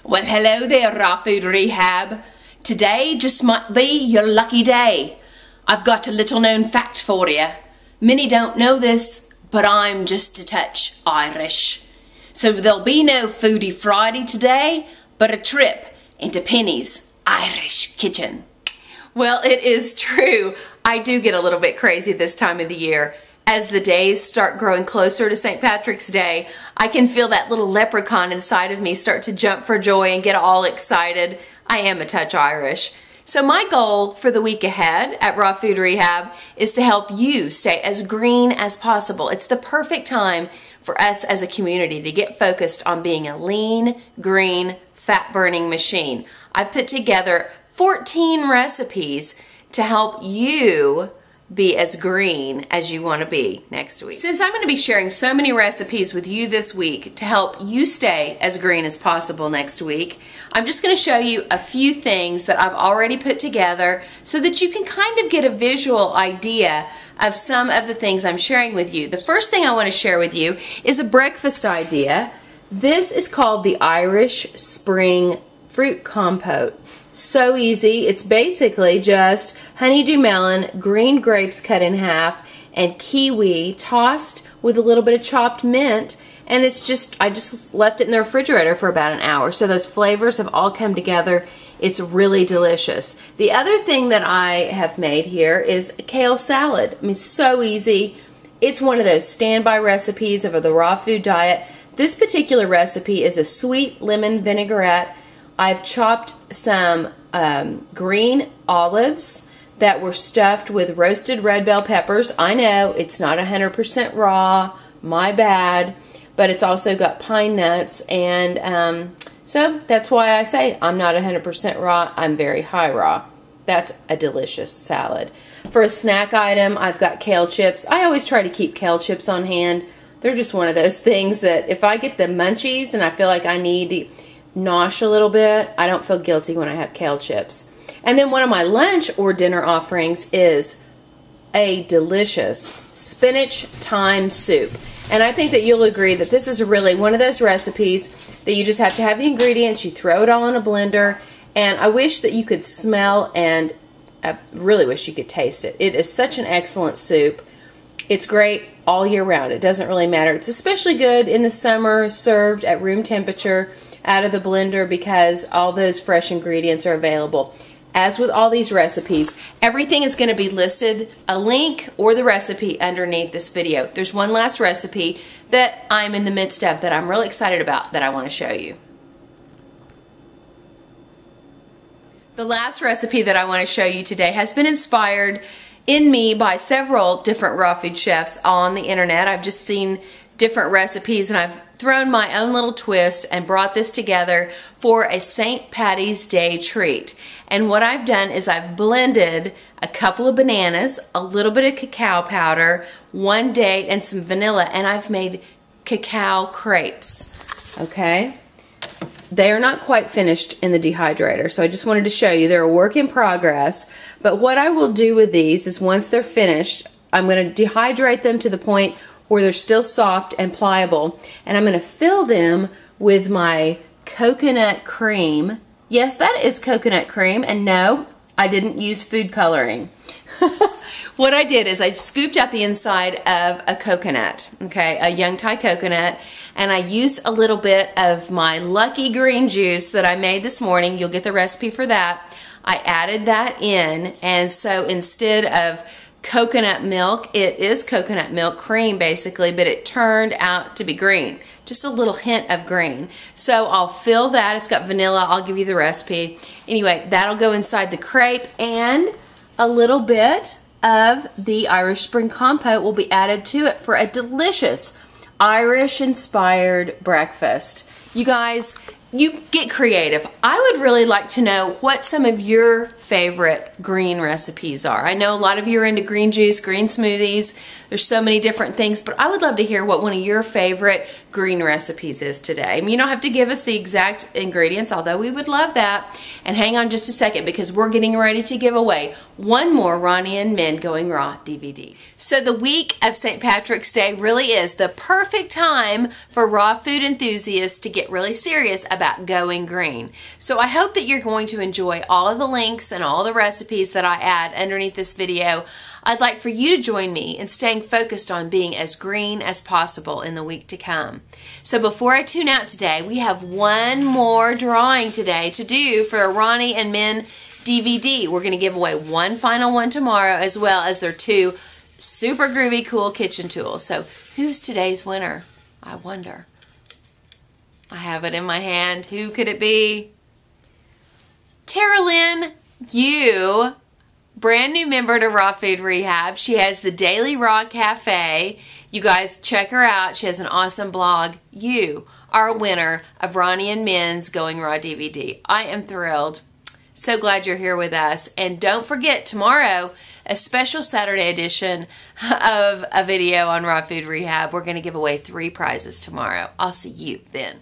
Well, hello there, Raw Food Rehab. Today just might be your lucky day. I've got a little known fact for you. Many don't know this, but I'm just a touch Irish. So there'll be no Foodie Friday today, but a trip into Penni's Irish kitchen. Well, it is true. I do get a little bit crazy this time of the year. As the days start growing closer to St. Patrick's Day, I can feel that little leprechaun inside of me start to jump for joy and get all excited. I am a touch Irish. So my goal for the week ahead at Raw Food Rehab is to help you stay as green as possible. It's the perfect time for us as a community to get focused on being a lean, green, fat-burning machine. I've put together 14 recipes to help you be as green as you want to be next week. Since I'm going to be sharing so many recipes with you this week to help you stay as green as possible next week, I'm just going to show you a few things that I've already put together so that you can kind of get a visual idea of some of the things I'm sharing with you. The first thing I want to share with you is a breakfast idea. This is called the Irish Spring Fruit Compote. So easy. It's basically just honeydew melon, green grapes cut in half, and kiwi tossed with a little bit of chopped mint. And it's just, I just left it in the refrigerator for about an hour. So those flavors have all come together. It's really delicious. The other thing that I have made here is a kale salad. I mean, so easy. It's one of those standby recipes of the raw food diet. This particular recipe is a sweet lemon vinaigrette. I've chopped some green olives that were stuffed with roasted red bell peppers. I know it's not 100% raw, my bad, but it's also got pine nuts, and so that's why I say I'm not 100% raw, I'm very high raw. That's a delicious salad. For a snack item, I've got kale chips. I always try to keep kale chips on hand. They're just one of those things that if I get the munchies and I feel like I need to nosh a little bit, I don't feel guilty when I have kale chips. And then one of my lunch or dinner offerings is a delicious spinach thyme soup. And I think that you'll agree that this is really one of those recipes that you just have to have the ingredients, you throw it all in a blender, and I wish that you could smell, and I really wish you could taste it. It is such an excellent soup. It's great all year round. It doesn't really matter. It's especially good in the summer, served at room temperature out of the blender, because all those fresh ingredients are available. As with all these recipes, everything is going to be listed, a link or the recipe underneath this video. There's one last recipe that I'm in the midst of that I'm really excited about that I want to show you. The last recipe that I want to show you today has been inspired in me by several different raw food chefs on the internet. I've just seen different recipes and I've thrown my own little twist and brought this together for a St. Patty's Day treat. And what I've done is I've blended a couple of bananas, a little bit of cacao powder, 1 date, and some vanilla, and I've made cacao crepes. Okay? They are not quite finished in the dehydrator, so I just wanted to show you they're a work in progress. But what I will do with these is once they're finished, I'm going to dehydrate them to the point where they're still soft and pliable, and I'm going to fill them with my coconut cream. Yes, that is coconut cream, and no, I didn't use food coloring. What I did is I scooped out the inside of a coconut, okay, a young Thai coconut, and I used a little bit of my Lucky Green juice that I made this morning. You'll get the recipe for that. I added that in, and so instead of coconut milk, it is coconut milk cream basically, but it turned out to be green. Just a little hint of green. So I'll fill that. It's got vanilla. I'll give you the recipe. Anyway, that'll go inside the crepe, and a little bit of the Irish Spring Compote will be added to it for a delicious Irish-inspired breakfast. You guys, you get creative. I would really like to know what some of your favorite green recipes are. I know a lot of you are into green juice, green smoothies. There's so many different things, but I would love to hear what one of your favorite green recipes is today. You don't have to give us the exact ingredients, although we would love that. And hang on just a second, because we're getting ready to give away one more Ronnie and Men Going Raw DVD. So the week of St. Patrick's Day really is the perfect time for raw food enthusiasts to get really serious about going green. So I hope that you're going to enjoy all of the links and all the recipes that I add underneath this video. I'd like for you to join me in staying focused on being as green as possible in the week to come. So before I tune out today, we have one more drawing today to do for a Ronnie and Men DVD. We're going to give away one final one tomorrow, as well as their 2 super groovy cool kitchen tools. So who's today's winner? I wonder. I have it in my hand. Who could it be? Tara Lynn, you, brand new member to Raw Food Rehab. She has the Daily Raw Cafe. You guys check her out. She has an awesome blog. You are a winner of Ronnie and Men's Going Raw DVD. I am thrilled. So glad you're here with us. And don't forget, tomorrow, a special Saturday edition of a video on Raw Food Rehab. We're going to give away 3 prizes tomorrow. I'll see you then.